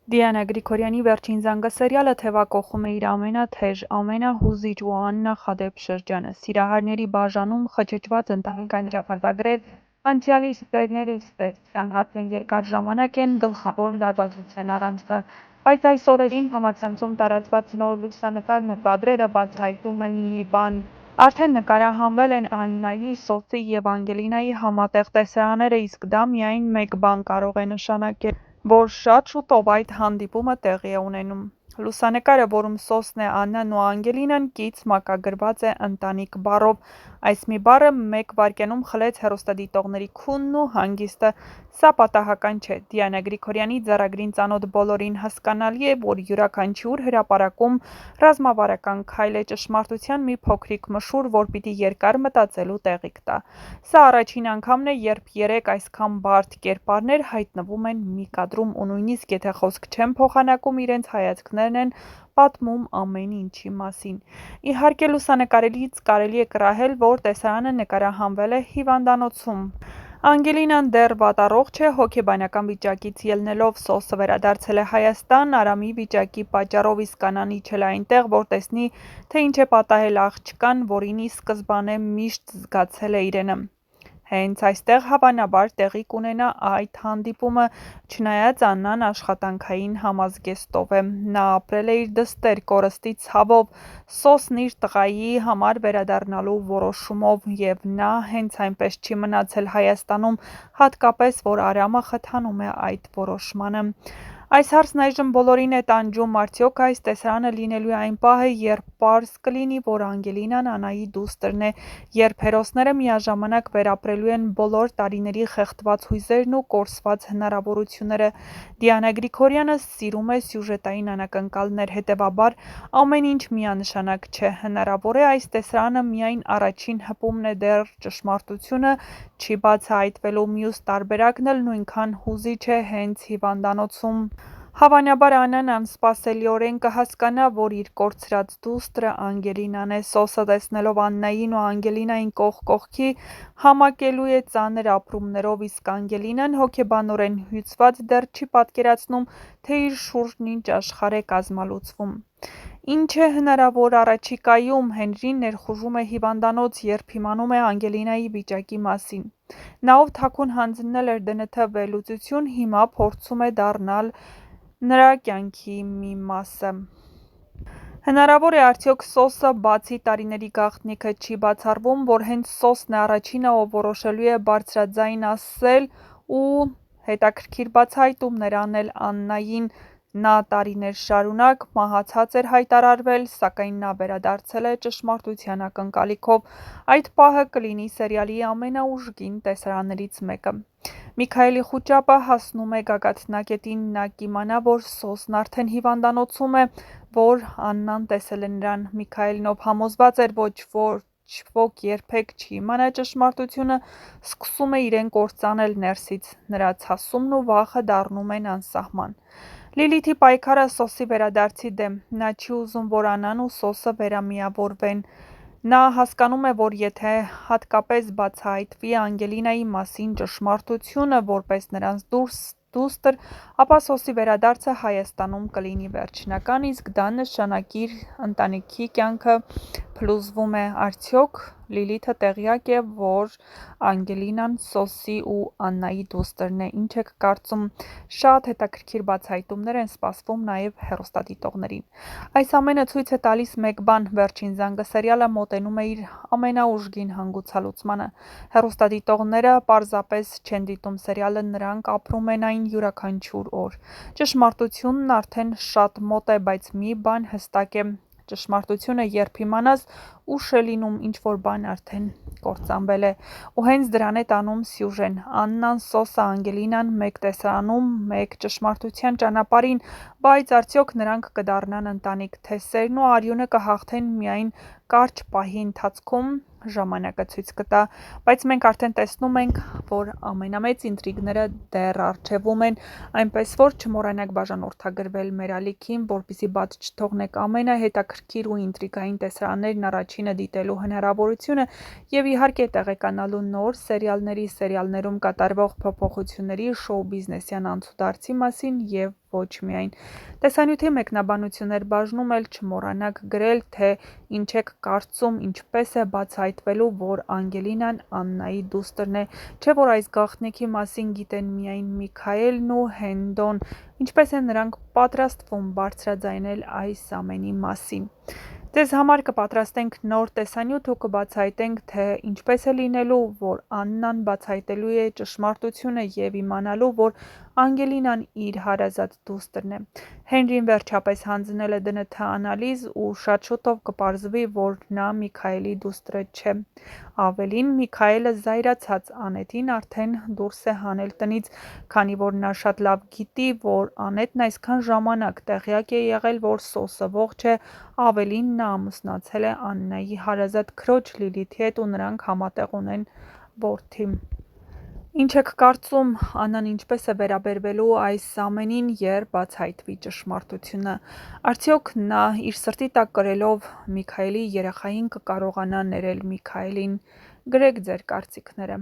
Դիանա Գրիգորյանի «Վերջին զանգը» սերիալը թևակողում է իր ամենաթեժ, ամենահուզիչ ու աննախադեպ շրջանը։ Սիրահարների բաժանում խճճված ընտանեկան ճակատագրեր, անցյալի ստերները ստեղծան երկար ժամանակ են գլխավոր լարվածության առանցքը, բայց այս օրերին համացանցում տարածված նոր լուսանկար նկադրերը բացահայտում են մի բան. արդեն նկարահանվել են Աննայի, Սոսի և Անգելինայի համատեղ տեսարանները, իսկ դա միայն մեկ բան կարող է նշանակել, որ շատ շուտով այդ հանդիպումը տեղի է ունենում։ Լուսանկարը, որում Սոսն է, Աննան ու Անգելինան, կից մակագրված է ընտանիք բառով։ Այս մի բառը մեկ վայրկյանում խլեց հեռուստադիտողների քունն ու հանգիստը։ Սա պատահական չէ։ Դիանա Գրիգորյանի ձեռագրին ծանոթ բոլորին հասկանալի է, որ յուրաքանչյուր հրապարակում ռազմավարական քայլ է, ճշմարտության մի փոքրիկ մշուր, որ պիտի երկար մտածելու տեղիք տա։ Սա առաջին անգամն է, երբ երեք այսքան բարդ կերպարներ հայտնվում են մի կադրում ու նույնիսկ եթե խոսք չեն փոխանակում, իրենց հայացքներն են պատմում ամեն ինչի մասին։ Իհարկե, լուսանկարելիս կարելի է կռահել, որ տեսարանը նկարահանվել է հիվանդանոցում։ Անգելինան դեռ վատառողջ է, հոգեբանական վիճակից ելնելով Սոսը վերադարձել է Հայաստան Արամի վիճակի պատճառով, իսկ Անան իջել է այնտեղ, որ տեսնի, թե ինչ է պատահել աղջկան, որին ի սկզբանե միշտ զգացել է իրենը։ Հենց այստեղ հավանաբար տեղի կունենա այդ հանդիպումը, չնայած Աննան աշխատանքային համազգեստով է։ Նա ապրել է իր դստեր կորստի ցավով, Սոսն իր տղայի համար վերադառնալու որոշումով, և նա հենց այնպես չի մնացել Հայաստանում, հատկապես որ Արամը խթանում է այդ որոշմանը։ Այս հարցն այժմ բոլորին է տանջում. արդյոք այս տեսարանը լինելու է այն պահը, երբ պարզ կլինի, որ Անգելինան Անայի դուստրն է, երբ հերոսները միաժամանակ վերապրելու են բոլոր տարիների խեղդված հույզերն ու կորսված հնարավորությունները։ Դիանա Գրիգորյանը սիրում է սյուժետային անակնկալներ, հետևաբար ամեն ինչ միանշանակ չէ։ Հնարավոր է այս տեսարանը միայն առաջին հպումն է, դեռ ճշմարտությունը չի բացահայտվելու։ Մյուս տարբերակն էլ նույնքան հուզիչ է հենց հիվանդանոցում։ Հավանաբար Աննան անսպասելիորեն կհասկանա, որ իր կորցրած դուստրը Անգելինան է։ Սոսը, տեսնելով Աննային ու Անգելինային կողք կողքի, համակելու է ծանր ապրումներով, իսկ Անգելինան հոգեբանորեն հյուծված դեռ չի պատկերացնում, թե իր շուրջն ինչ աշխարհ է կազմալուծվում։ Ինչ է հնարավոր առաջիկայում։ Հենրին ներխուժում է հիվանդանոց, երբ իմանում է Անգելինայի վիճակի մասին։ Նա, ով թաքուն հանձնել էր ԴՆԹ վերլուծություն, հիմա փորձում է դառնալ նրա կյանքի մի մասը։ Հնարավոր է արդյոք Սոսը, բացի տարիների գաղտնիքը, չի բացառվում, որ հենց Սոսն է առաջինը, ով որոշելու է բարձրաձայն ասել ու հետաքրքիր բացահայտումներ անել Աննային։ Նա տարիներ շարունակ մահացած էր հայտարարվել, սակայն նա վերադարձել է ճշմարտության ակնկալիքով։ Այդ պահը կլինի սերիալի ամենաուժգին տեսարաններից մեկը։ Միքայելի խուճապը հասնում է գագաթնակետին, նա կիմանա, որ Սոսն արդեն հիվանդանոցում է, որ Աննան տեսել է նրան։ Միքայելն, ով համոզված էր, ոչ ոք երբեք չի իմանա ճշմարտությունը, սկսում է իրեն կործանել ներսից։ Նրա ցասումն ու վախը դառնում են անսահման։ Լիլիթի պայքարը Սոսի վերադարձի դեմ։ Նա չի ուզում, որ Աննան ու Սոսը վերամիավորվեն։ Նա հասկանում է, որ եթե հատկապես բացահայտվի Անգելինայի մասին ճշմարտությունը, որպես նրանց դուստր, ապա Սոսի վերադարձը Հայաստանում կլինի վերջնական, իսկ դա նշանակի իր ընտանիքի կյանքը փլուզվում է։ Արդյոք Լիլիթը տեղյակ է, որ Անգելինան Սոսի ու Աննայի դուստրն է։ Ինչ եք կարծում։ Շատ հետաքրքիր բացահայտումներ են սպասվում նաև հեռուստադիտողներին։ Այս ամենը ցույց է տալիս մեկ բան. «Վերջին զանգը» սերիալը մոտենում է իր ամենաուժգին հանգուցալուծմանը։ Հեռուստադիտողները պարզապես չեն դիտում սերիալը, նրանք ապրում են այն յուրաքանչյուր օր։ Ճշմարտությունն արդեն շատ մոտ է, բայց մի բան հստակ է. ճշմարտությունը երբ իմանաս, ուշ է լինում, ինչ-որ բան արդեն կործանվել է։ Ու հենց դրան է տանում սյուժեն. Աննան, Սոսը, Անգելինան մեկ տեսարանում, մեկ ճշմարտության ճանապարհին, բայց արդյոք նրանք կդառնան ընտանիք, թե սերն ու արյունը կհաղթեն միայն կարճ պահի ընթացքում, ժամանակը ցույց կտա։ Բայց մենք արդեն տեսնում ենք, որ ամենամեծ ինտրիգները դեռ առջևում են, այնպես որ չմոռանաք բաժանորդագրվել մեր ալիքին, որպեսզի բաց չթողնեք ամենահետաքրքիր ու ինտրիգային տեսարաններն առաջինը դիտելու հնարավորությունը և իհարկե տեղեկանալու նոր սերիալների, սերիալներում կատարվող փոփոխությունների, շոու բիզնեսյան անցուդարձի մասին և ոչ միայն։ Տեսանյութի մեկնաբանություններ բաժնում էլ չմոռանաք գրել, թե ինչ եք կարծում, ինչպես է բացահայտվելու, որ Անգելինան Աննայի դուստրն է, չէ՞ որ այս գաղտնիքի մասին գիտեն միայն Միքայելն ու Հենդոն, ինչպես են նրանք պատրաստվում բարձրաձայնել այս ամենի մասին։ Ձեզ համար կպատրաստենք նոր տեսանյութ ու կբացահայտենք, թե ինչպես է լինելու, որ Աննան բացահայտելու է ճշմարտությունը և իմանալու, որ Անգելինան իր հարազատ դուստրն է։ Հենրին վերջապես հանձնել է ԴՆԹ անալիզ ու շատ շուտով կպարզվի, որ նա Միքայելի դուստրը չէ։ Ավելին, Միքայելը զայրացած Անետին արդեն դուրս է հանել տնից, քանի որ նա շատ լավ գիտի, որ Անետն այսքան ժամանակ տեղյակ է եղել, որ Սոսը ողջ է, ավելին, նա ամուսնացել է Աննայի հարազատ քրոջ Լիլիթի հետ ու նրանք համատեղ ունեն որդի։ Ինչ եք կարծում, Աննան ինչպես է վերաբերվելու այս ամենին, երբ բացահայտվի ճշմարտությունը։ Արդյոք նա իր սրտի տակ կրելով Միքայելի երեխային կկարողանա ներել Միքայելին։ Գրեք ձեր կարծիքները։